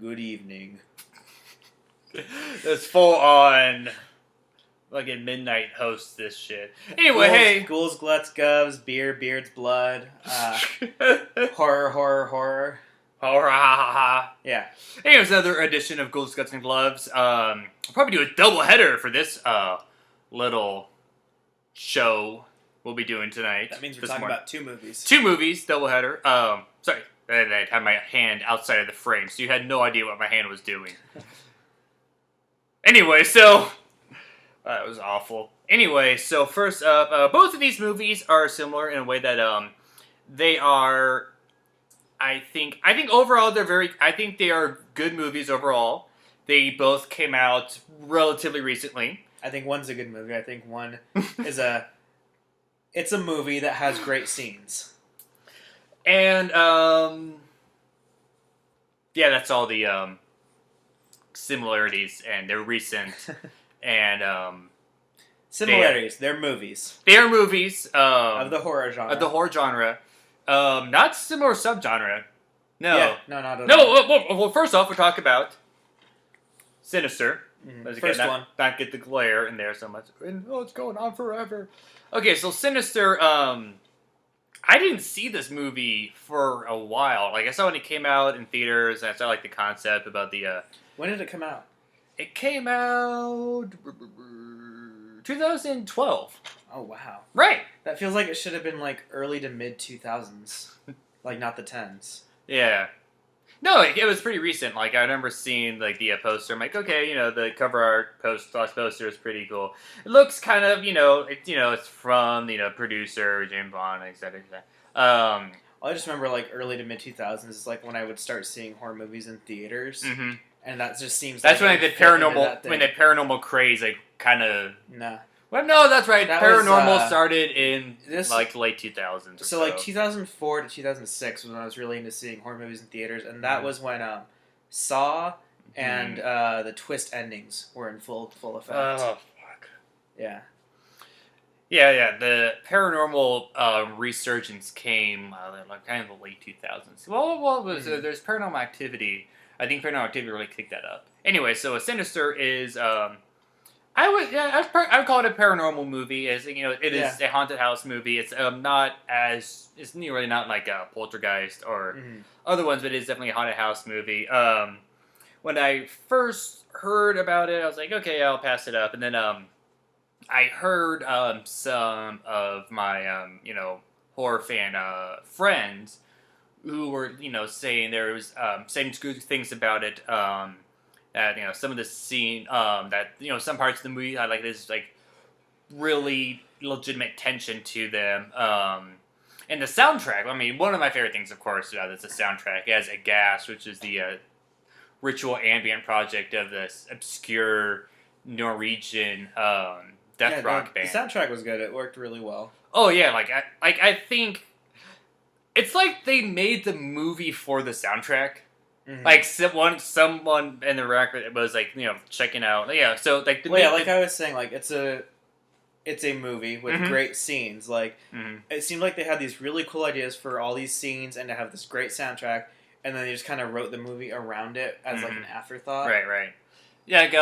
Good evening. This full on fucking midnight host this shit. Anyway, hey. Ghouls, gluts, govs, beer, beards, blood, horror. Horror, ha ha ha. Yeah. Anyways, another edition of Ghouls, Guts, and Gloves. I'll probably do a double header for this little show we'll be doing tonight. That means we're talking about two movies. Two movies, double header. Sorry, I had my hand outside of the frame, so you had no idea what my hand was doing. Anyway, so that was awful. Anyway, so first up, both of these movies are similar in a way that they are. I think overall I think they are good movies overall. They both came out relatively recently. I think one's a good movie. I think one is it's a movie that has great scenes. And yeah, that's all the similarities, and they're recent. And similarities, they're movies. They are movies of the horror genre. Of the horror genre. Not similar subgenre. No. Yeah, not at all. Well, first off, we'll talk about Sinister. Mm-hmm. First one. Not get the glare in there so much. And, it's going on forever. Okay, so Sinister, I didn't see this movie for a while. Like, I saw when it came out in theaters, and I saw, like, the concept about the, When did it come out? It came out 2012. Oh, wow. Right. That feels like it should have been, like, early to mid-2000s. Like, not the 10s. Yeah. No, it was pretty recent. Like, I remember seeing, like, the poster. I'm like, okay, the cover art poster is pretty cool. It looks kind of, it's from, producer, James Bond, et cetera, et cetera. I just remember, like, early to mid-2000s is, like, when I would start seeing horror movies in theaters. Mm-hmm. And that just seems that's like... That's when the paranormal craze, like, kind of... Nah. Well, no, that's right. That Paranormal started in, like, late 2000s. So, like, 2004 to 2006 was when I was really into seeing horror movies in theaters. And that was when Saw and the twist endings were in full effect. Oh, fuck. Yeah. Yeah. The paranormal resurgence came, like, kind of the late 2000s. Well, there's Paranormal Activity. I think Paranormal Activity really kicked that up. Anyway, so Sinister is... I would call it a paranormal movie. It is a haunted house movie. It's it's really not like a Poltergeist or other ones, but it is definitely a haunted house movie. When I first heard about it, I was like, okay, I'll pass it up. And then I heard some of my horror fan friends who were saying there was saying good things about it. That some of the scene that some parts of the movie had like this like really legitimate tension to them, and the soundtrack. I mean, one of my favorite things, of course, is the soundtrack. It has A Gas, which is the ritual ambient project of this obscure Norwegian death rock band. The soundtrack was good. It worked really well. Oh yeah, I think it's like they made the movie for the soundtrack. Mm-hmm. Like someone in the record was like checking out. Yeah, so like I was saying, like it's a movie with great scenes. Like it seemed like they had these really cool ideas for all these scenes and to have this great soundtrack, and then they just kind of wrote the movie around it as like an afterthought. Right. Yeah, like,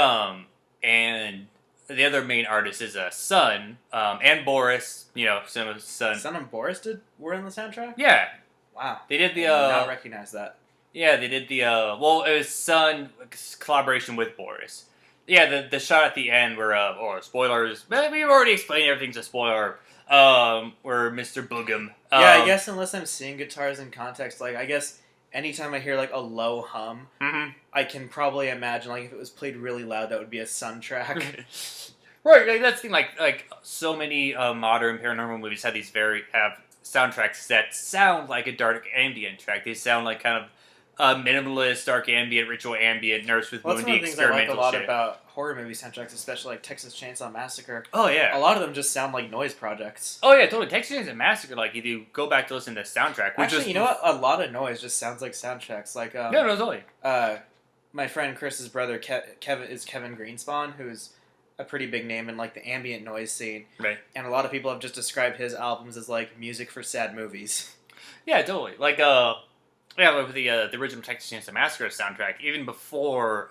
and the other main artist is Sun and Boris. Sun and Boris were in the soundtrack. Yeah. Wow. They did the. I did not recognize that. Yeah, they did the, it was Sun collaboration with Boris. Yeah, the shot at the end where, spoilers, we've already explained everything's a spoiler, where Mr. Boogum... yeah, I guess unless I'm seeing guitars in context, like, I guess anytime I hear, like, a low hum, I can probably imagine, like, if it was played really loud, that would be a Sun track. Right, like, that's the thing, like, so many modern paranormal movies have soundtracks that sound like a dark ambient track. They sound like kind of minimalist, dark ambient, ritual ambient, nurse with wounding, experimental shit. That's one of the things I like a lot about horror movie soundtracks, especially like Texas Chainsaw Massacre. Oh yeah, a lot of them just sound like noise projects. Oh yeah, totally. Texas Chainsaw Massacre, like if you go back to listen to the soundtrack, you know what? A lot of noise just sounds like soundtracks. Like no, totally. My friend Chris's brother Kevin Greenspan, who's a pretty big name in like the ambient noise scene. Right. And a lot of people have just described his albums as like music for sad movies. Yeah, totally. Like Yeah, with the original Texas Chainsaw Massacre soundtrack, even before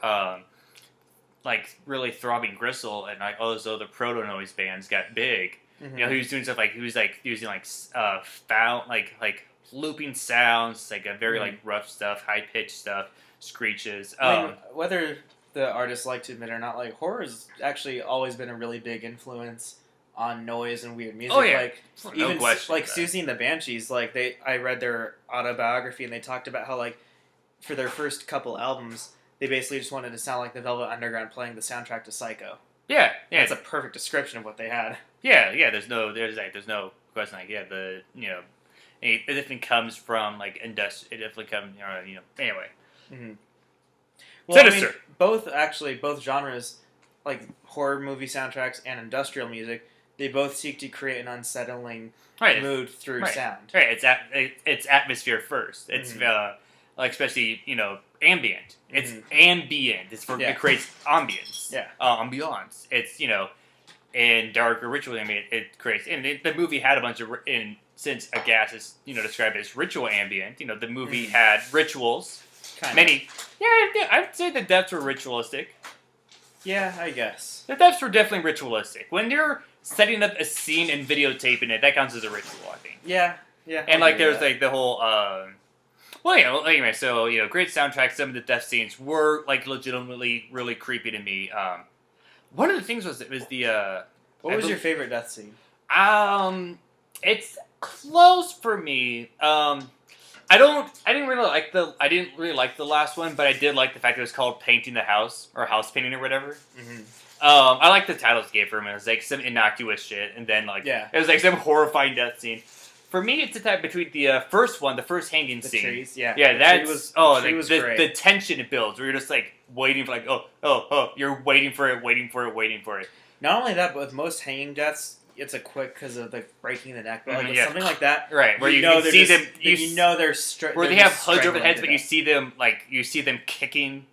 like really Throbbing Gristle and like all those other proto noise bands got big. Mm-hmm. You know, he was doing stuff like he was like using like found like looping sounds, like a very like rough stuff, high pitched stuff, screeches. I mean, whether the artists like to admit it or not, like horror's actually always been a really big influence on noise and weird music. Oh yeah, like no even question. like Susie and the Banshees. Like I read their autobiography and they talked about how like for their first couple albums, they basically just wanted to sound like the Velvet Underground playing the soundtrack to Psycho. Yeah. That's a perfect description of what they had. Yeah. There's no question. Like it definitely comes from like industry. It definitely comes. Anyway. Mm-hmm. Well, Sinister. I mean, both genres, like horror movie soundtracks and industrial music, they both seek to create an unsettling mood through sound. Right. It's atmosphere first. It's like especially ambient. It's ambient. It creates ambience. Yeah. Ambiance. It's and darker ritual ambient. It creates. And the movie had a bunch of since Aghast is described as ritual ambient. The movie had rituals. Many. Yeah, I would say the deaths were ritualistic. Yeah, I guess. The deaths were definitely ritualistic. When you're setting up a scene and videotaping it, that counts as a ritual, I think. Yeah. And like there's like the whole anyway, so great soundtrack. Some of the death scenes were like legitimately really creepy to me. One of the things was the what was your favorite death scene? It's close for me. I didn't really like the last one, but I did like the fact that it was called Painting the House or House Painting or whatever. Mm-hmm. I like the titles it gave for him. It was like some innocuous shit, and then it was like some horrifying death scene. For me, it's a type between the first one, the first hanging scene. Trees, yeah. That's great. The tension it builds, where you're just like waiting for you're waiting for it. Not only that, but with most hanging deaths, it's a quick because of the breaking the neck, but like something like that, right? Where you can see them, they're where they have hoods over their heads, but you see them kicking.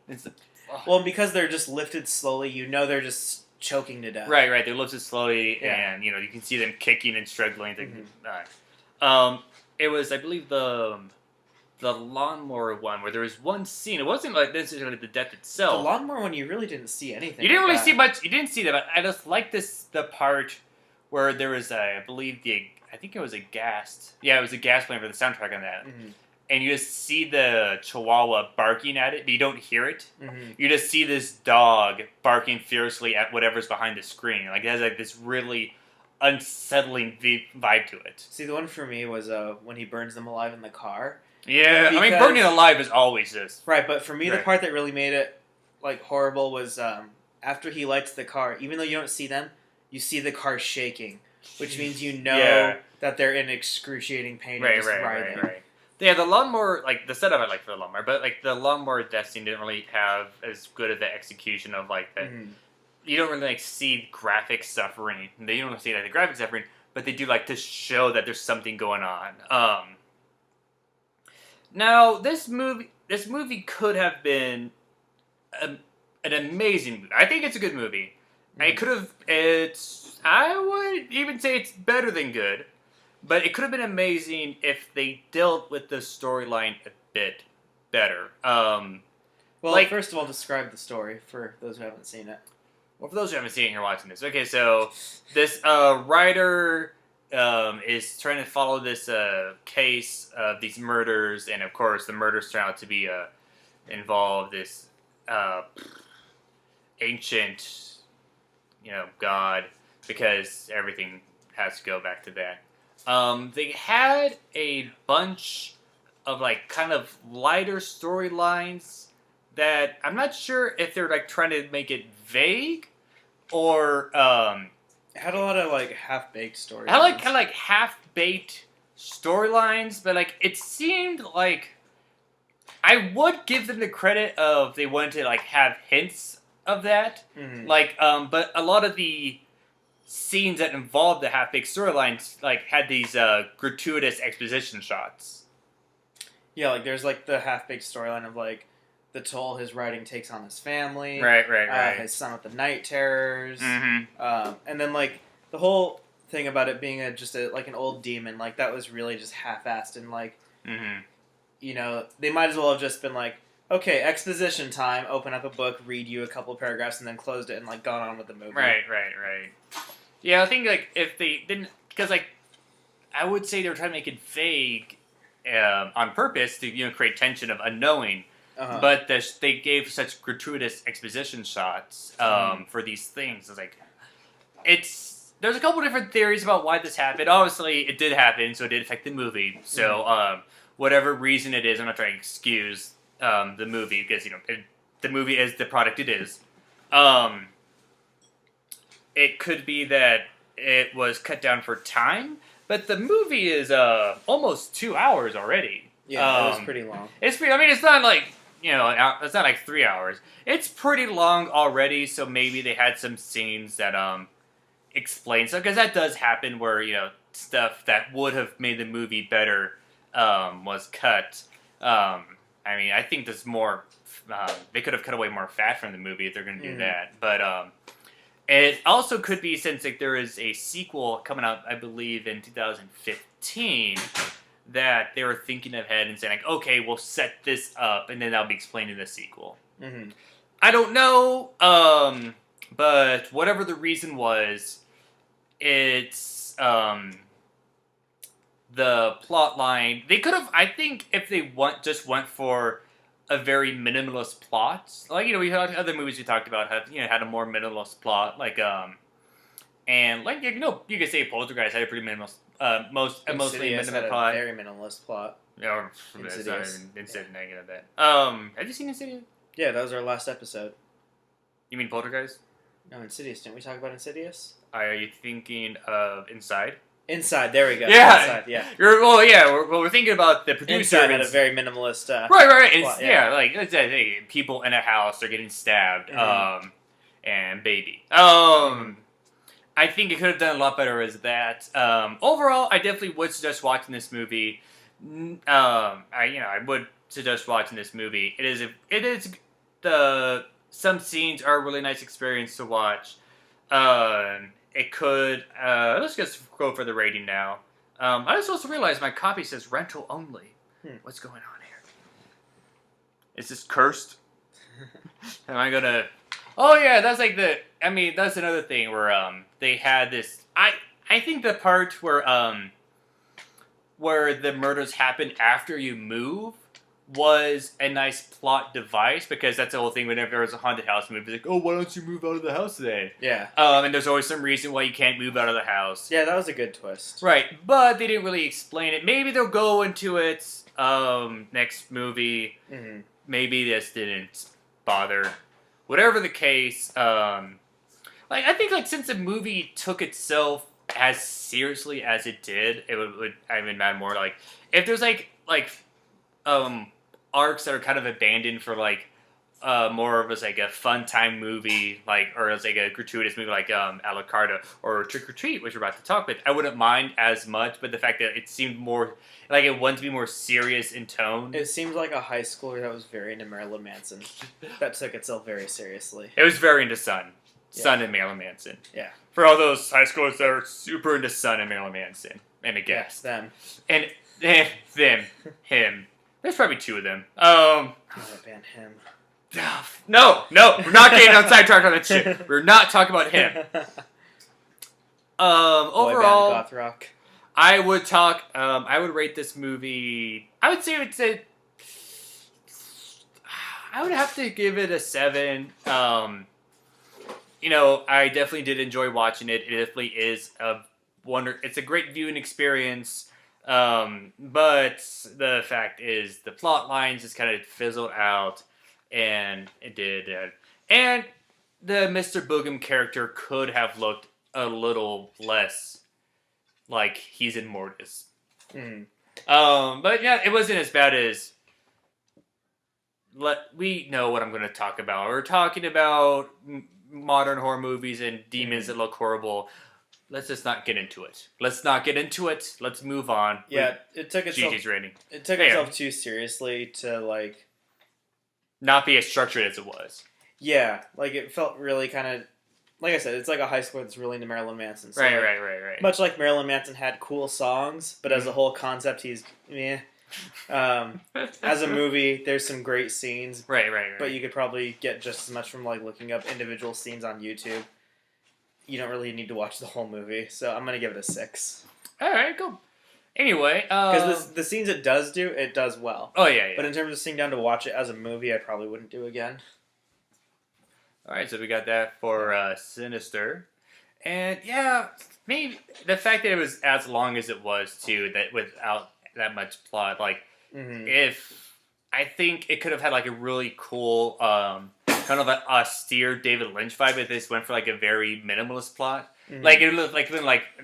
Well, because they're just lifted slowly, they're just choking to death. Right. They're lifted slowly, and you can see them kicking and struggling. It was, I believe, the lawnmower one where there was one scene. It wasn't like necessarily the death itself. The lawnmower one, you really didn't see anything. You didn't really see much. You didn't see that. But I just like the part where there was I think it was a gas. Yeah, it was a gas playing for the soundtrack on that. Mm-hmm. And you just see the chihuahua barking at it, but you don't hear it. Mm-hmm. You just see this dog barking fiercely at whatever's behind the screen. Like it has like this really unsettling vibe to it. See, the one for me was when he burns them alive in the car. Yeah, I mean, burning alive is always this. Right, but for me, the part that really made it like horrible was after he lights the car. Even though you don't see them, you see the car shaking, which means that they're in excruciating pain and just writhing. Right. Yeah, the lawnmower, like the setup I like for the lawnmower, but like the lawnmower death scene didn't really have as good of the execution of like the. Mm-hmm. You don't really like see graphic suffering. They don't see like the graphic suffering, but they do like to show that there's something going on. Now this movie could have been an amazing movie. I think it's a good movie. Mm-hmm. It could have. I would even say it's better than good. But it could have been amazing if they dealt with the storyline a bit better. First of all, describe the story for those who haven't seen it. Well, for those who haven't seen it, you're watching this. Okay, so this writer is trying to follow this case of these murders, and of course, the murders turn out to be involve this ancient, god, because everything has to go back to that. They had a bunch of like kind of lighter storylines that I'm not sure if they're like trying to make it vague or it had a lot of like half-baked storylines. I like kind of like half-baked storylines, but like it seemed like I would give them the credit of they wanted to like have hints of that, but a lot of the scenes that involved the half-baked storylines like had these gratuitous exposition shots. Yeah, like there's like the half-baked storyline of like the toll his writing takes on his family, right. His son with the night terrors, mm-hmm. And then like the whole thing about it being just like an old demon, like that was really just half-assed and like mm-hmm. they might as well have just been like, okay, exposition time, open up a book, read you a couple of paragraphs, and then closed it and, like, gone on with the movie. Right. Yeah, I think, like, if they didn't... Because, like, I would say they were trying to make it vague on purpose to, create tension of unknowing. Uh-huh. But they gave such gratuitous exposition shots for these things. It's like... There's a couple different theories about why this happened. Obviously, it did happen, so it did affect the movie. So, whatever reason it is, I'm not trying to excuse the movie, because, the movie is the product it is. It could be that it was cut down for time, but the movie is almost 2 hours already. Yeah, it was pretty long. It's not like, it's not like 3 hours. It's pretty long already, so maybe they had some scenes that explain so, because that does happen where stuff that would have made the movie better was cut. I think there's more. They could have cut away more fat from the movie if they're going to do that. But it also could be, since there is a sequel coming out, I believe in 2015, that they were thinking ahead and saying, like, okay, we'll set this up, and then that'll be explained in the sequel. Mm-hmm. I don't know, but whatever the reason was, it's the plot line. They could have, I think, if they just went for a very minimalist plot, like we had other movies we talked about had a more minimalist plot, like and like you could say Poltergeist had a pretty minimalist, mostly minimal plot. Very minimalist plot. Yeah, Insidious. Instead negative that. Have you seen Insidious? Yeah, that was our last episode. You mean Poltergeist? No, Insidious. Didn't we talk about Insidious? Are you thinking of Inside? Inside, there we go. Yeah, Inside, yeah. We're thinking about the producer. Inside had a very minimalist. Right. Plot, Like it's people in a house are getting stabbed. And baby. I think it could have done a lot better as that. Overall, I definitely would suggest watching this movie. I would suggest watching this movie. Some scenes are a really nice experience to watch. It could, let's just go for the rating now. I just also realized my copy says rental only. What's going on here? Is this cursed? Am I gonna... Oh yeah, that's like that's another thing where, they had this, I think the part where the murders happen after you move was a nice plot device, because that's the whole thing whenever there's a haunted house movie. It's like, oh, why don't you move out of the house today? Yeah. And there's always some reason why you can't move out of the house. Yeah, that was a good twist. Right, but they didn't really explain it. Maybe they'll go into it next movie. Mm-hmm. Maybe this didn't bother. Whatever the case, I think since the movie took itself as seriously as it did, it would matter more. Like, if there's arcs that are kind of abandoned for more of a fun time movie, or as a gratuitous movie like a la Carta or Trick or Treat, which we're about to talk about, I wouldn't mind as much. But the fact that it seemed more like it wanted to be more serious in tone. It seemed like a high schooler that was very into Marilyn Manson. That took itself very seriously. It was very into Sun and Marilyn Manson. Yeah. For all those high schoolers that are super into Sun and Marilyn Manson, and again, yes, them and him. There's probably two of them. Oh, ban him. No, we're not getting on sidetracked on that shit. We're not talking about him. Overall, goth rock. I would rate this movie. I would say I would have to give it a 7. I definitely did enjoy watching it. It definitely is it's a great viewing experience. But the fact is, the plot lines just kind of fizzled out, and it did. And the Mr. Boogum character could have looked a little less like he's in Mortis. But yeah, it wasn't as bad as. We know what I'm going to talk about. We're talking about modern horror movies and demons that look horrible. Let's just not get into it. Let's move on. Yeah, it took itself. Gigi's rating. It took itself too seriously to not be as structured as it was. Yeah, it felt really kind of, like I said, it's like a high school that's really into Marilyn Manson. So right. Much like Marilyn Manson had cool songs, but as a whole concept, he's meh. As a movie, there's some great scenes, Right. but you could probably get just as much from like looking up individual scenes on YouTube. You don't really need to watch the whole movie, so I'm gonna give it a 6. All right, cool. Anyway, because the scenes it does well. Oh yeah. But in terms of sitting down to watch it as a movie, I probably wouldn't do again. All right, so we got that for Sinister, and yeah, maybe the fact that it was as long as it was too, that without that much plot, like if I think it could have had like a really cool, kind of an austere David Lynch vibe if this went for like a very minimalist plot. Like it looked like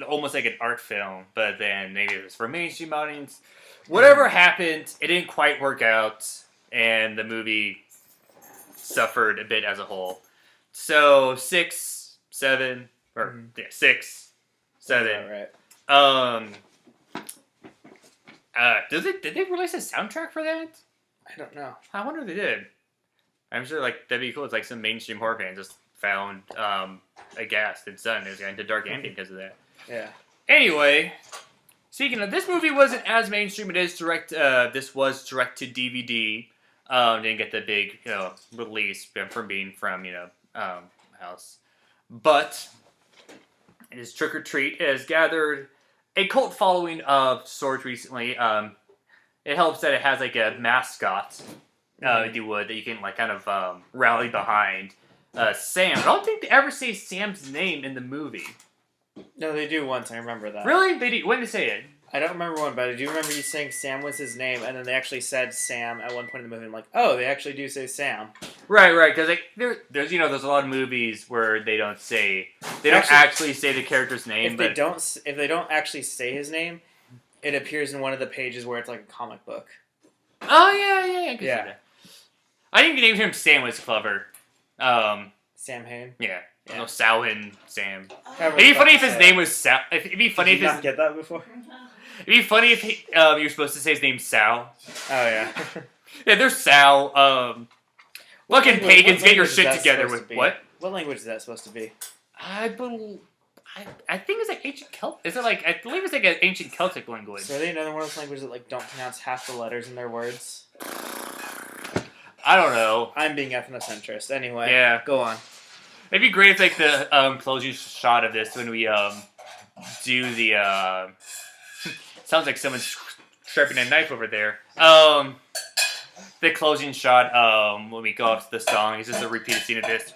almost like an art film, but then maybe it was for a mainstream audience. Whatever happened, it didn't quite work out, and the movie suffered a bit as a whole. So 6, 7, or 6, 7. Right. Did they release a soundtrack for that? I don't know. I wonder if they did. I'm sure like that'd be cool. It's like some mainstream horror fan just found aghast and sudden it was into dark ambient because of that. Yeah. Anyway, speaking of, this movie wasn't as mainstream. It is direct. This was direct to DVD. Didn't get the big release from being from house, but it is Trick or Treat. It has gathered a cult following of sorts recently. It helps that it has like a mascot, if you would, that you can like kind of rally behind. Sam. I don't think they ever say Sam's name in the movie. No, they do once. I remember that. Really? They do. When did they say it? I don't remember one, but I do remember you saying Sam was his name, and then they actually said Sam at one point in the movie. I'm like, oh, they actually do say Sam. Right. Because like there's a lot of movies where they don't actually say the character's name. If they don't actually say his name, it appears in one of the pages where it's like a comic book. Oh yeah. I can see that. I think the name him Sam was clever. Sam Hain. Yeah. No, Samhain Sam. It'd be funny if his name was Sal. It'd be funny Did you not get that before? It'd be funny if you were supposed to say his name Sal. Oh yeah. Yeah, there's Sal. Fucking pagans, get your shit together with what? What language is that supposed to be? I think it's like ancient Celtic. Is it like I believe it's like an ancient Celtic language. So are they another one of those languages that like don't pronounce half the letters in their words? I don't know. I'm being ethnocentrist. Anyway. Yeah. Go on. It'd be great if like the closing shot of this when we do the sounds like someone's sharpening a knife over there. The closing shot when we go off to the song is just a repeated scene of this.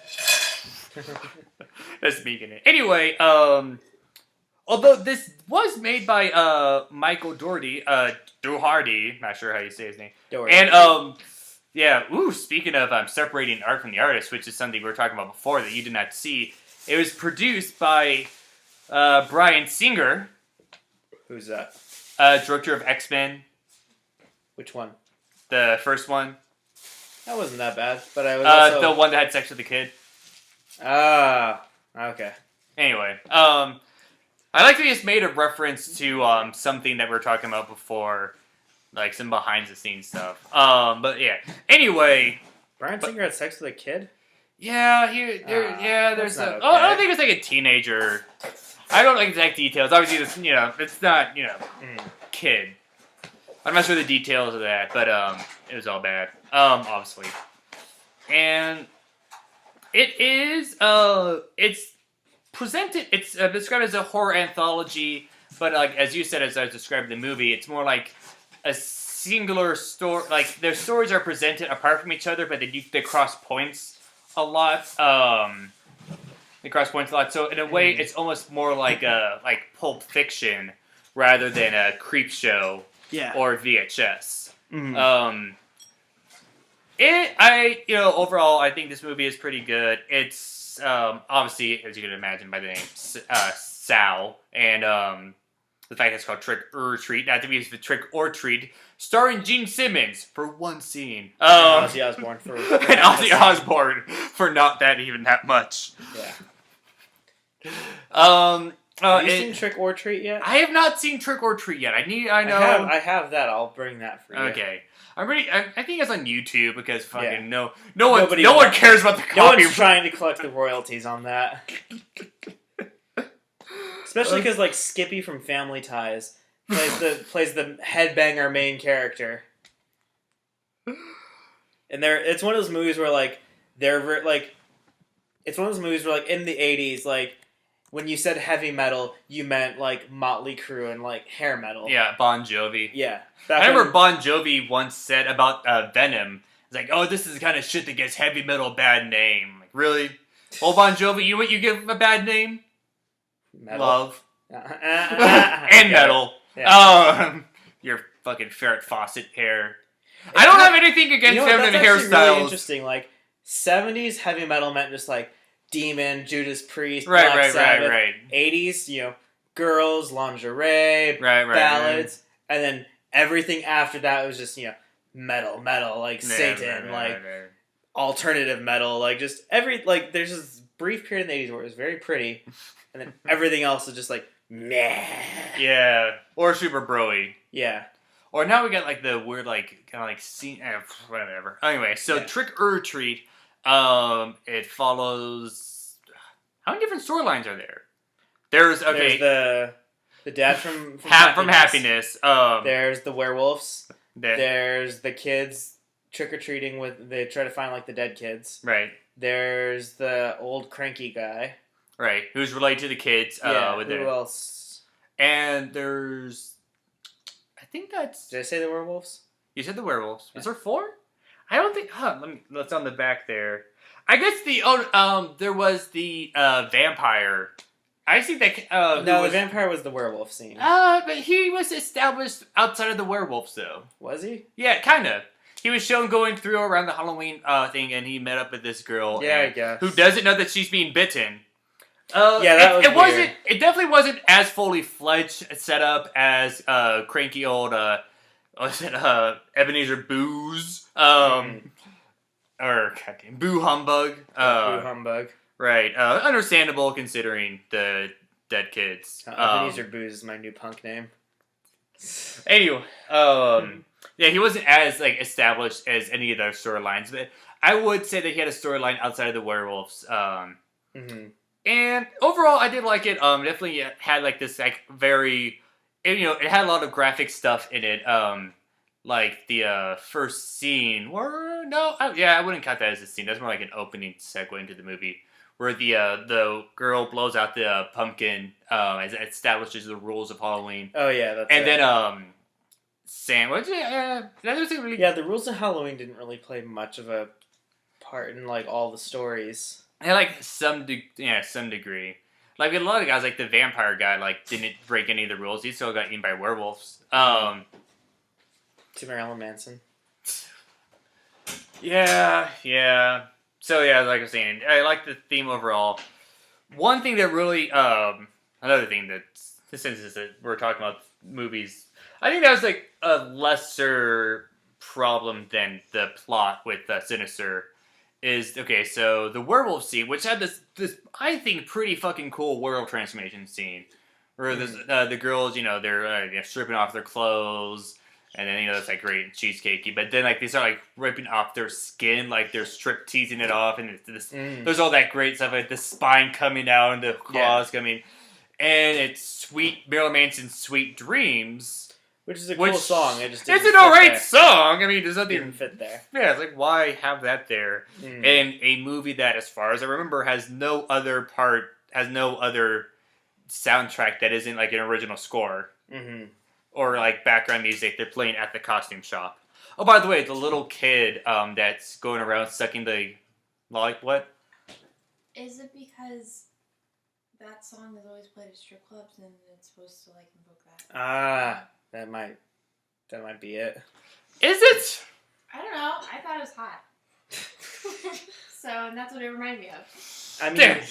That's me getting it. Anyway, although this was made by Michael Dougherty, not sure how you say his name. Dougherty. And yeah, speaking of separating art from the artist, which is something we were talking about before that you did not see, it was produced by Bryan Singer. Who's that? Director of X-Men. Which one? The first one. That wasn't that bad, but I was also... the one that had sex with the kid. Ah, okay. Anyway, I like that he just made a reference to something that we were talking about before, like some behind the scenes stuff. But yeah. Anyway, Bryan Singer had sex with a kid? Yeah, there's a. Okay. Oh, I don't think it's like a teenager. I don't like exact details. Obviously, it's not kid. I'm not sure the details of that, but it was all bad. Obviously, and it is it's presented. It's described as a horror anthology, but like as you said, as I described the movie, it's more like a singular story. Like their stories are presented apart from each other, but they cross points a lot. They cross points a lot. So in a way, it's almost more like a Pulp Fiction rather than a creep show or VHS. Overall, I think this movie is pretty good. It's obviously, as you can imagine by the name, Sal, and the fact that it's called Trick or Treat, not to be the Trick or Treat, starring Gene Simmons for one scene. Ozzy Osbourne for and Ozzy Osbourne for not that much. Yeah. Have you seen Trick or Treat yet? I have not seen Trick or Treat yet. I know. I have that. I'll bring that for you. Okay. I think it's on YouTube because fucking no one cares about the copy. No one's trying to collect the royalties on that. Especially because like Skippy from Family Ties plays the headbanger main character. And it's one of those movies where like it's one of those movies where like in the 80s, like when you said heavy metal, you meant like Motley Crue and like hair metal. Yeah, Bon Jovi. Yeah. I remember Bon Jovi once said about Venom. It's like, oh, this is the kind of shit that gives heavy metal a bad name. Like, really? Oh, Bon Jovi, you give him a bad name? Metal. Love. And metal. Yeah. Your fucking Farrah Fawcett hair. I don't have anything against feminine hairstyles. Really interesting. Like 70s heavy metal meant just like Demon, Judas Priest, Black Sabbath. Right. 80s, girls, lingerie, ballads, and then everything after that was just metal, like Satan, alternative metal, like just there's this brief period in the 80s where it was very pretty, and then everything else is just like meh. Yeah, or super broy. Yeah. Or now we got like the weird scene, whatever. Anyway, so Trick or Treat, it follows. How many different storylines are there? There's the dad from Happiness. There's the werewolves. There's the kids trick or treating they try to find like the dead kids. Right. There's the old cranky guy. Right. Who's related to the kids. Who else? And there's. I think that's. Did I say the werewolves? You said the werewolves. Yeah. Is there 4? I don't think. Let's on the back there. I guess there was the vampire. I see that. The vampire was the werewolf scene. But he was established outside of the werewolves, though. Was he? Yeah, kind of. He was shown going through around the Halloween thing, and he met up with this girl. Yeah, I guess. Who doesn't know that she's being bitten. That was weird. It definitely wasn't as fully fledged set up as cranky old Ebenezer Booze or goddamn Boo Humbug. Boo Humbug. Right. Understandable considering the dead kids. Ebenezer Booze is my new punk name. Anyway, yeah, he wasn't as established as any of those storylines, but I would say that he had a storyline outside of the werewolves. And overall, I did like it. Definitely had this very, it had a lot of graphic stuff in it. Like the first scene, I wouldn't count that as a scene. That's more like an opening segue into the movie, where the girl blows out the pumpkin, as it establishes the rules of Halloween. Oh yeah, that's and right. then sandwich. The rules of Halloween didn't really play much of a part in all the stories. Some degree. Like a lot of guys, like the vampire guy, didn't break any of the rules. He still got eaten by werewolves. To Marilyn Manson. Yeah. So yeah, like I was saying, I like the theme overall. One thing that really, another thing that, since that we're talking about movies, I think that was a lesser problem than the plot with Sinister. Is so the werewolf scene, which had this I think pretty fucking cool werewolf transformation scene, where the girls, they're stripping off their clothes, and then it's great and cheesecakey, but then they start ripping off their skin, they're strip teasing it off, and there's all that great stuff, the spine coming out and the claws coming, and it's sweet Marilyn Manson's "Sweet Dreams." Which is a cool song. It's an alright song. I mean, there's nothing didn't fit there. Yeah, it's why have that there? In a movie that, as far as I remember, has no other soundtrack that isn't an original score. Or background music they're playing at the costume shop. Oh, by the way, the little kid that's going around sucking the what? Is it because that song is always played at strip clubs and it's supposed to invoke that? That might be it. Is it? I don't know. I thought it was hot. And that's what it reminded me of.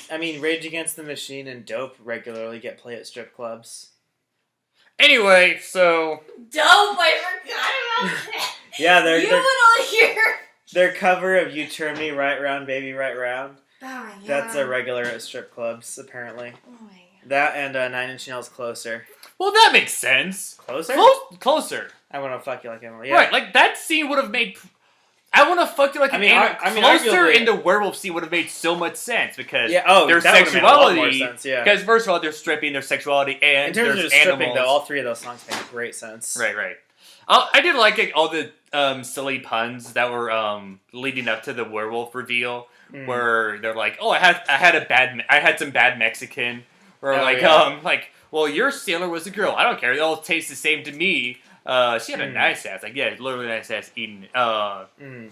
I mean, Rage Against the Machine and Dope regularly get played at strip clubs. Anyway, so Dope, I forgot about that. Yeah, they're you would all hear their cover of "You Turn Me Right Round, Baby, Right Round." Oh my god. That's a regular at strip clubs, apparently. Oh my god. That and 9 Inch Nails' "Closer." Well, that makes sense. Closer? Closer. I want to fuck you like Emily. Yeah. Right, that scene would have made. I want to fuck you like an animal. Closer arguably, into werewolf scene would have made so much sense because their sexuality. Yeah. Because first of all, they're stripping their sexuality, and in terms there's of stripping, animals. though, all three of those songs make great sense. Right. I did like all the silly puns that were leading up to the werewolf reveal, where they're like, "Oh, I had some bad Mexican," or well, your sailor was a girl. I don't care. They all taste the same to me. She had a nice ass. Like, yeah, literally nice ass eating. And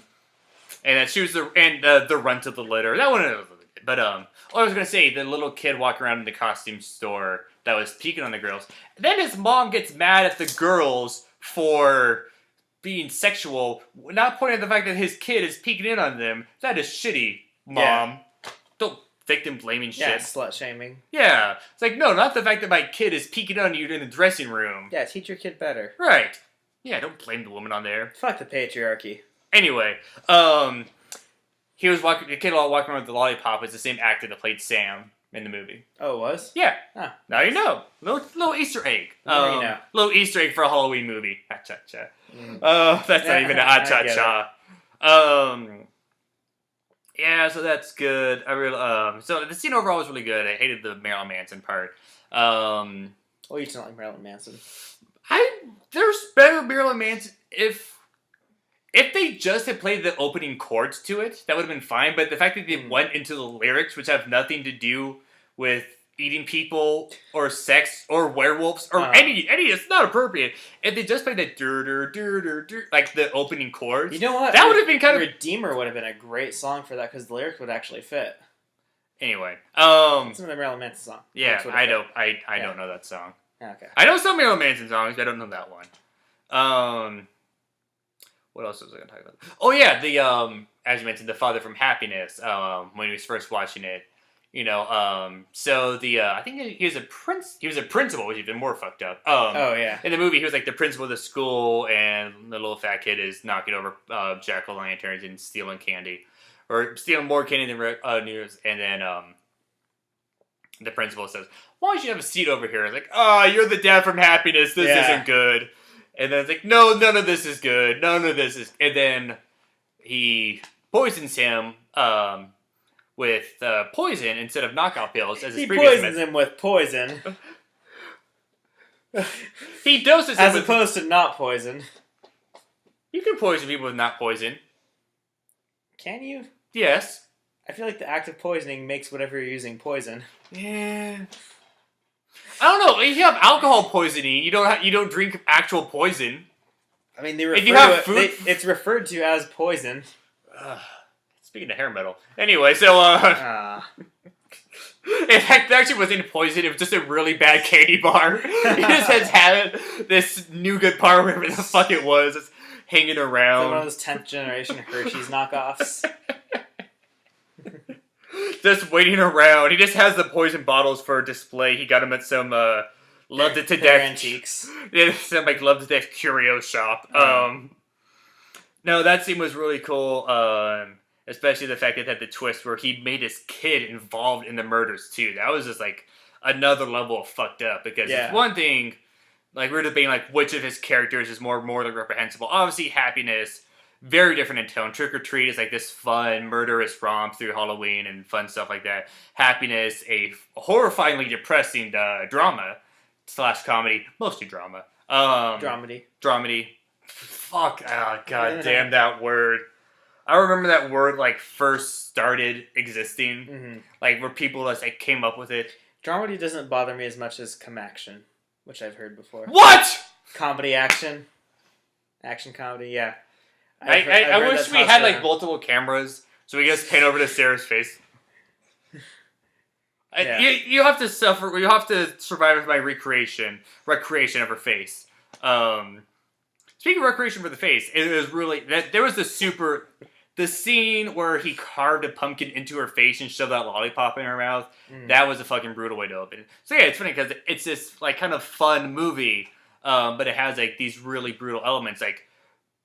then she was the runt of the litter. That one was really good. But I was gonna say the little kid walking around in the costume store that was peeking on the girls. Then his mom gets mad at the girls for being sexual, not pointing at the fact that his kid is peeking in on them. That is shitty, Mom. Yeah. Don't victim blaming shit. Yeah, slut shaming. Yeah. It's like, no, not the fact that my kid is peeking on you in the dressing room. Yeah, teach your kid better. Right. Yeah, don't blame the woman on there. Fuck the patriarchy. Anyway, he was walking. The kid walking around with the lollipop is the same actor that played Sam in the movie. Oh, it was? Yeah. Huh. Now you know. Little Easter egg. Now you know. Little Easter egg for a Halloween movie. Ha-cha-cha. That's not even a ha-cha-cha. Yeah, so that's good. I really so the scene overall was really good. I hated the Marilyn Manson part. Oh, you don't like Marilyn Manson? There's better Marilyn Manson if they just had played the opening chords to it, that would have been fine. But the fact that they went into the lyrics, which have nothing to do with eating people or sex or werewolves or any, it's not appropriate. If they just played that like the opening chords, you know what? That would have been kind of Redeemer would have been a great song for that because the lyrics would actually fit. Anyway, it's another Marilyn Manson song. Yeah, I don't know that song. Okay. I know some Marilyn Manson songs, but I don't know that one. What else was I going to talk about? Oh yeah, the as you mentioned, the father from Happiness. When he was first watching it, so the I think he was a principal, which is even more fucked up. Oh yeah. In the movie, he was like the principal of the school, and the little fat kid is knocking over jack-o'-lanterns and stealing candy, or stealing more candy than news. And then the principal says, "Why don't you have a seat over here?" It's like, "Oh, you're the dad from Happiness. This isn't good." And then it's like, "No, none of this is good. None of this is..." And then he poisons him with poison instead of knockout pills. As he poisons him with poison. He doses him as opposed to not poison. You can poison people with not poison. Can you? Yes. I feel like the act of poisoning makes whatever you're using poison. Yeah. I don't know. If you have alcohol poisoning, you don't drink actual poison. I mean, it's referred to as poison. Speaking of hair metal. Anyway, so in fact, it actually wasn't poison. It was just a really bad candy bar. He just has had this nougat bar, whatever the fuck it was, it's hanging around. It's one of those 10th generation Hershey's knockoffs. Just waiting around. He just has the poison bottles for display. He got them at some Love to Death antiques. Yeah, some like Love to Death curio shop. No, that scene was really cool. Especially the fact that it had the twist where he made his kid involved in the murders too. That was just like another level of fucked up, because it's one thing, like we were debating like which of his characters is more morally reprehensible. Obviously, Happiness, very different in tone. Trick or Treat is like this fun, murderous romp through Halloween and fun stuff like that. Happiness, a horrifyingly depressing drama / comedy, mostly drama. Dramedy. Fuck, god damn that word. I remember that word like first started existing, like where people just like came up with it. Dramedy doesn't bother me as much as comaction, which I've heard before. What? Comedy action comedy, yeah. I wish we had like multiple cameras so we just pan over to Sarah's face. Yeah. You have to suffer. You have to survive with my recreation of her face. Speaking of recreation for the face, it was really there was the scene where he carved a pumpkin into her face and shoved that lollipop in her mouth. That was a fucking brutal way to open it. So yeah, it's funny because it's this like kind of fun movie, but it has like these really brutal elements, like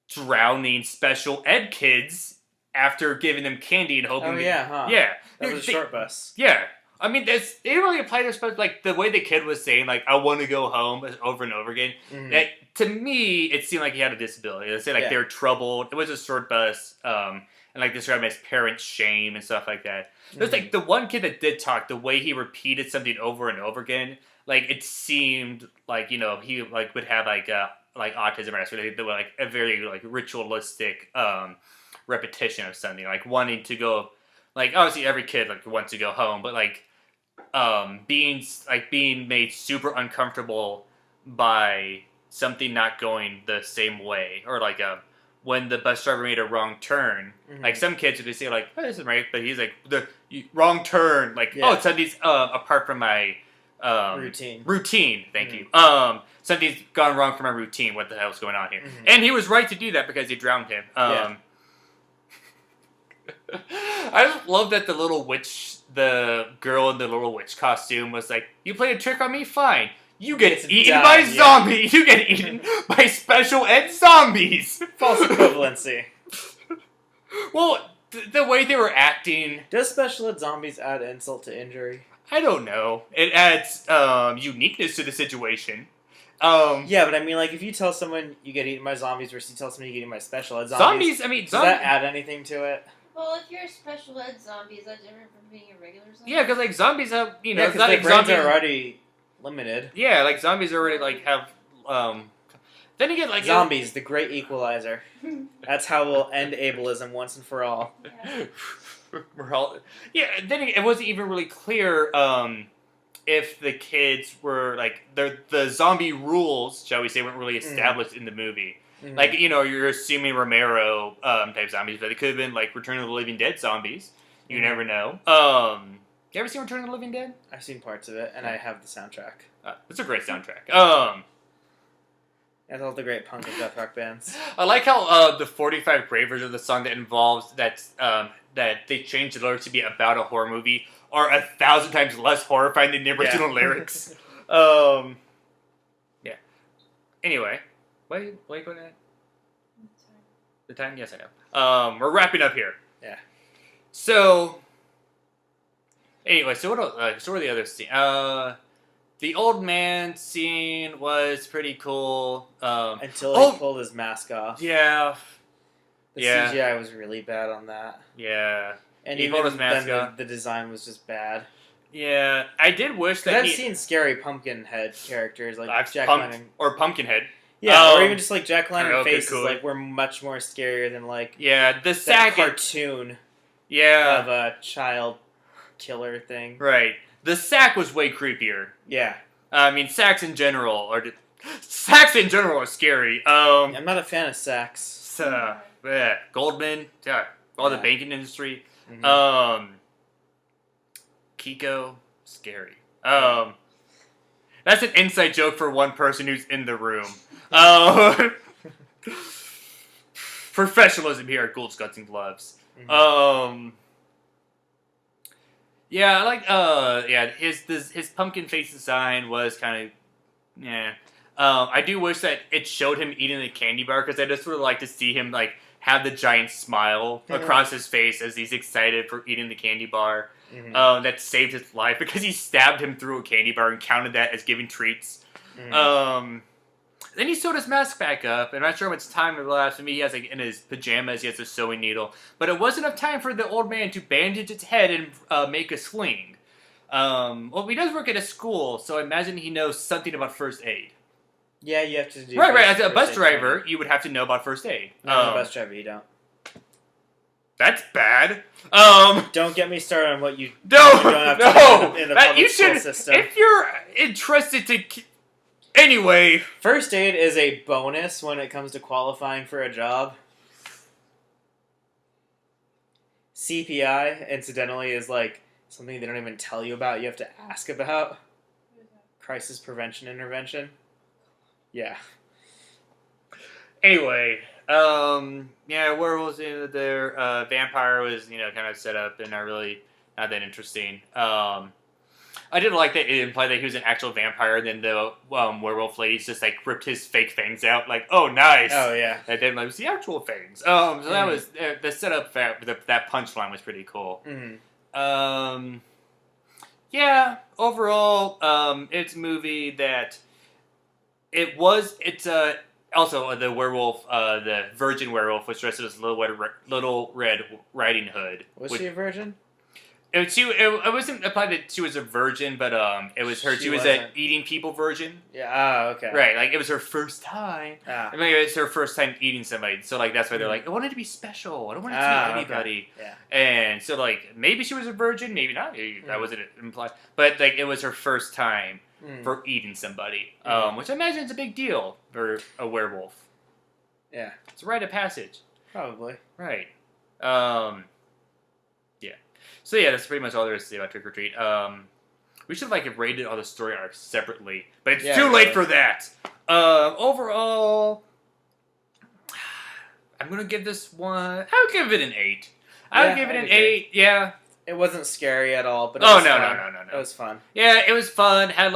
drowning special ed kids after giving them candy and hoping. Oh yeah, huh? Yeah, that was a short bus. Yeah. I mean, they didn't really apply this, but like the way the kid was saying, like, I want to go home over and over again. That, to me, it seemed like he had a disability. They say like they were troubled. It was a short bus, and like described his parents' shame and stuff like that. There's like the one kid that did talk. The way he repeated something over and over again, like it seemed like he like would have like autism or something. Like a very like ritualistic repetition of something, like wanting to go. Like obviously every kid like wants to go home, but like being made super uncomfortable by something not going the same way, or like when the bus driver made a wrong turn. Like some kids would say like, oh, this is right, but he's like wrong turn, like oh, something's apart from my routine. Thank you. Something's gone wrong from my routine. What the hell's going on here? And he was right to do that because he drowned him. I just love that the girl in the little witch costume was like, you played a trick on me? Fine. You get eaten by zombies. You get eaten by special ed zombies. False equivalency. Well, the way they were acting... Does special ed zombies add insult to injury? I don't know. It adds uniqueness to the situation. Yeah, but I mean, like, if you tell someone you get eaten by zombies versus you tell someone you get eaten by special ed zombies... Does that add anything to it? Well, if you're a special ed zombie, is that different from being a regular zombie? Yeah, because, like, zombies have, because their brains are already limited. Yeah, like, zombies already, like, have, then you get, like... Zombies, the great equalizer. That's how we'll end ableism once and for all. Then it wasn't even really clear, if the kids were, like, the zombie rules, shall we say, weren't really established in the movie. Like, you're assuming Romero type zombies, but it could have been, like, Return of the Living Dead zombies. You never know. You ever seen Return of the Living Dead? I've seen parts of it, and I have the soundtrack. It's a great soundtrack. And all the great punk and death rock bands. I like how the 45 Brave version of the song that involves that they changed the lyrics to be about a horror movie are 1,000 times less horrifying than the original lyrics. Yeah. Anyway. What are you going at? The time? Yes, I know. We're wrapping up here. Yeah. So, anyway, so what else, so what are the other scenes? The old man scene was pretty cool. Until he pulled his mask off. Yeah. The CGI was really bad on that. Yeah. And he pulled his mask off. The design was just bad. Yeah. I did wish that I've seen scary Pumpkinhead characters like or Pumpkinhead. Yeah, or even just like Jack-o'-lantern faces like were much more scarier than like the sack cartoon of a child killer thing. Right. The sack was way creepier. Yeah. I mean, sacks in general are scary. I'm not a fan of sacks. Goldman, all the banking industry. Kiko, scary. That's an inside joke for one person who's in the room. Professionalism here at Ghouls, Guts, and Gloves. Yeah, I like, his pumpkin face design was kind of, I do wish that it showed him eating the candy bar, because I just would like to see him, like, have the giant smile across his face as he's excited for eating the candy bar. That saved his life, because he stabbed him through a candy bar and counted that as giving treats. Then he sewed his mask back up, and I'm not sure how much time it elapsed. Maybe he has, like, in his pajamas, he has a sewing needle. But it wasn't enough time for the old man to bandage its head and make a sling. Well, he does work at a school, so I imagine he knows something about first aid. Yeah, you have to do right. As a bus driver, you would have to know about first aid. As a bus driver, you don't. That's bad. Don't get me started on what you don't have to do in the public school system. If you're interested to... Anyway. First aid is a bonus when it comes to qualifying for a job. CPI, incidentally, is like something they don't even tell you about. You have to ask about. Crisis Prevention Intervention. Yeah. Anyway, werewolves in there. Vampire was, kind of set up and not that interesting. I did like that it implied that he was an actual vampire, and then the werewolf ladies just like ripped his fake fangs out. Like, oh, nice. Oh yeah. And then it was the actual fangs. So that was the setup. That punchline was pretty cool. Yeah, overall, it's a movie that also the werewolf, the virgin werewolf was dressed as Little Red Riding Hood. Was she a virgin? It wasn't implied that she was a virgin, but it was her. She was an eating people virgin. Yeah. Okay. Right. Like it was her first time. I mean, it was her first time eating somebody. So like that's why they're like, I wanted to be special. I don't want it to be anybody. Okay. Yeah. And so like maybe she was a virgin, maybe not. That wasn't implied. But like it was her first time for eating somebody, which I imagine is a big deal for a werewolf. Yeah. It's a rite of passage. Probably. Right. Yeah. So yeah, that's pretty much all there is to say about Trick or Treat. We should have rated all the story arcs separately, but it's too late for that. Overall, I'm gonna give this one. I would give it an 8. I would give it an 8. Yeah. It wasn't scary at all, but no. It was fun. Yeah, it was fun. It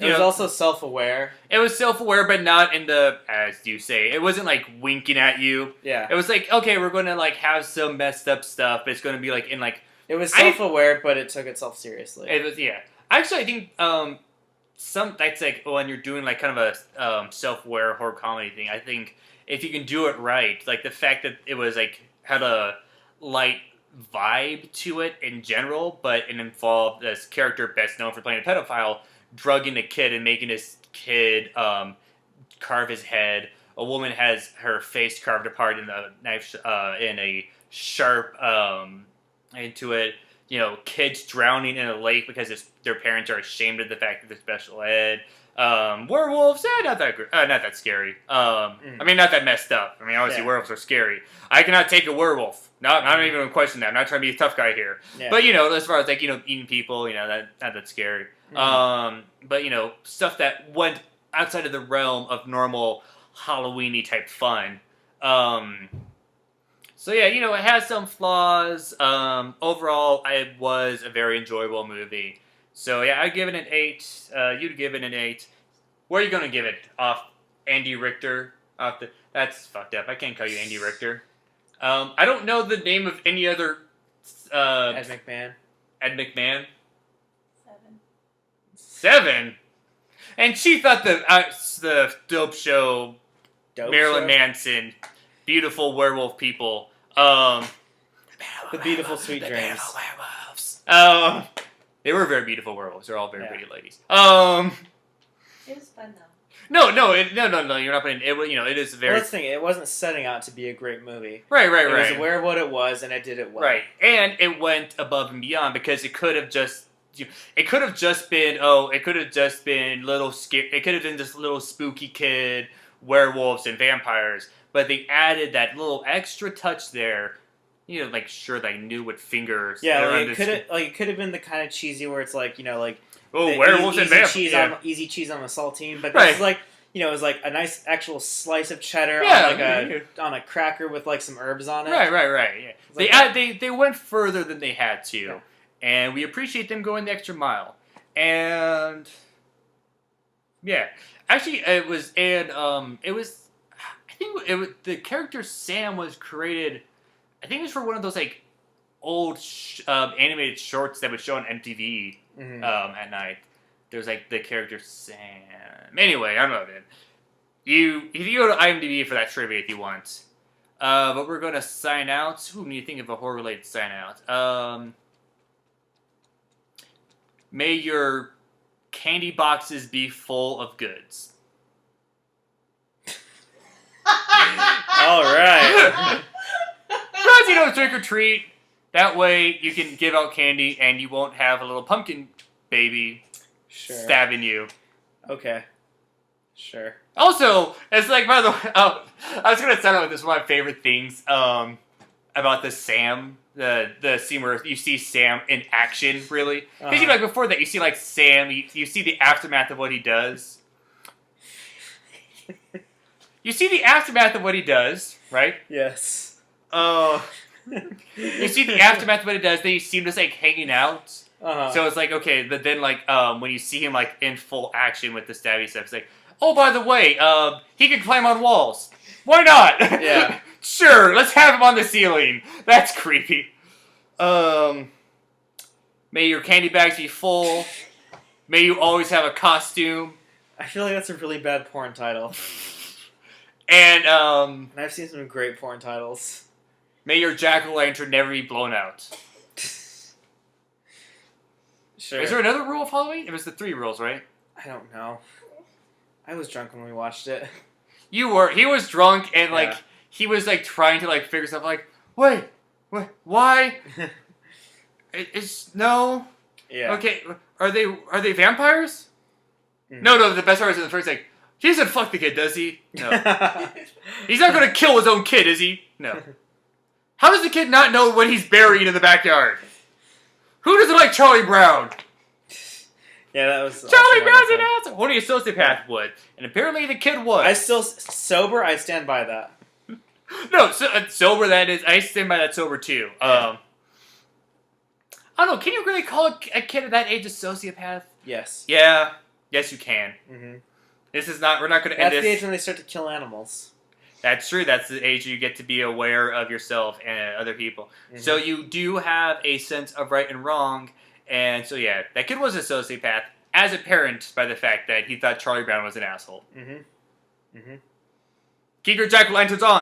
was also self-aware. It was self-aware, but not in the, as you say, it wasn't winking at you. Yeah. It was okay, we're gonna have some messed up stuff, but it's gonna be in It was self-aware, but it took itself seriously. It was, yeah. Actually, I think that's when you're doing kind of a self-aware horror comedy thing. I think if you can do it right, the fact that it was had a light vibe to it in general, but it involved this character best known for playing a pedophile, drugging a kid and making this kid carve his head. A woman has her face carved apart in a knife in a sharp into it. Kids drowning in a lake because their parents are ashamed of the fact that they're special ed. Werewolves, not that scary. I mean, not that messed up. I mean, obviously werewolves are scary. I cannot take a werewolf. I'm not even going to question that. I'm not trying to be a tough guy here. Yeah. But, as far as, eating people, not that scary. But, stuff that went outside of the realm of normal Halloween-y type fun. So, yeah, it has some flaws. Overall, it was a very enjoyable movie. So, yeah, I'd give it an 8. You'd give it an 8. Where are you going to give it? Off Andy Richter? That's fucked up. I can't call you Andy Richter. I don't know the name of any other... Ed McMahon. Ed McMahon? 7. 7? And she thought the dope show, Marilyn Manson, beautiful werewolf people, the beautiful sweet dreams. Beautiful werewolves. They were very beautiful werewolves. They're all very pretty ladies. It was fun though. No. You're not putting it. It is very. Well, that's the thing. It wasn't setting out to be a great movie. Right. It was aware of what it was, and it did it well. Right, and it went above and beyond because it could have just. It could have just been. It could have just been little scary. It could have been this little spooky kid, werewolves and vampires. But they added that little extra touch there. Sure, they knew what fingers. Yeah, it could have been the kind of cheesy where it's werewolves and vampires. Easy cheese on the saltine, but this is it was a nice actual slice of cheddar on a cracker with some herbs on it. Right. Yeah. They went further than they had to, and we appreciate them going the extra mile. And yeah, actually, it was. I think the character Sam was created. I think it was for one of those old animated shorts that would show on MTV at night. There's the character Sam. Anyway, I don't know, man. If you go to IMDb for that trivia if you want. But we're gonna sign out. Who do you think of a horror related sign out? May your candy boxes be full of goods. All right. Trick or treat. That way you can give out candy and you won't have a little pumpkin baby stabbing you. Okay. Sure. Also, it's by the way, I was going to start out with this. One of my favorite things about the Sam, the scene where you see Sam in action, really. Because before that, you see Sam, you see the aftermath of what he does. You see the aftermath of what he does, right? Yes. You see the aftermath of what he does, then you see him just hanging out. So it's okay, but then when you see him in full action with the stabby stuff, it's oh, by the way, he can climb on walls. Why not? Yeah. Sure, let's have him on the ceiling. That's creepy. May your candy bags be full. May you always have a costume. I feel like that's a really bad porn title. And I've seen some great porn titles. May your jack-o'-lantern never be blown out. Sure. Is there another rule of Halloween? It was the 3 rules, right? I don't know. I was drunk when we watched it. You were. He was drunk and like he was like trying to like figure stuff like, wait, why? It's no. Yeah. Okay, are they vampires? Mm. No, the best part is in the first like, he doesn't fuck the kid, does he? No. He's not gonna kill his own kid, is he? No. How does the kid not know what he's burying in the backyard? Who doesn't like Charlie Brown? Yeah, that was... Charlie Brown's an asshole! Only a sociopath would. And apparently the kid was. I still... Sober, I stand by that. No, sober that is. I stand by that sober too. I don't know, can you really call a kid at that age a sociopath? Yes. Yeah. Yes, you can. Mm-hmm. This is not... We're not going to end this... That's the age when they start to kill animals. That's true. That's the age you get to be aware of yourself and other people. Mm-hmm. So you do have a sense of right and wrong. And so, yeah, that kid was a sociopath as apparent by the fact that he thought Charlie Brown was an asshole. Mm-hmm. Mm-hmm. Keep your jack-o'-lanterns on.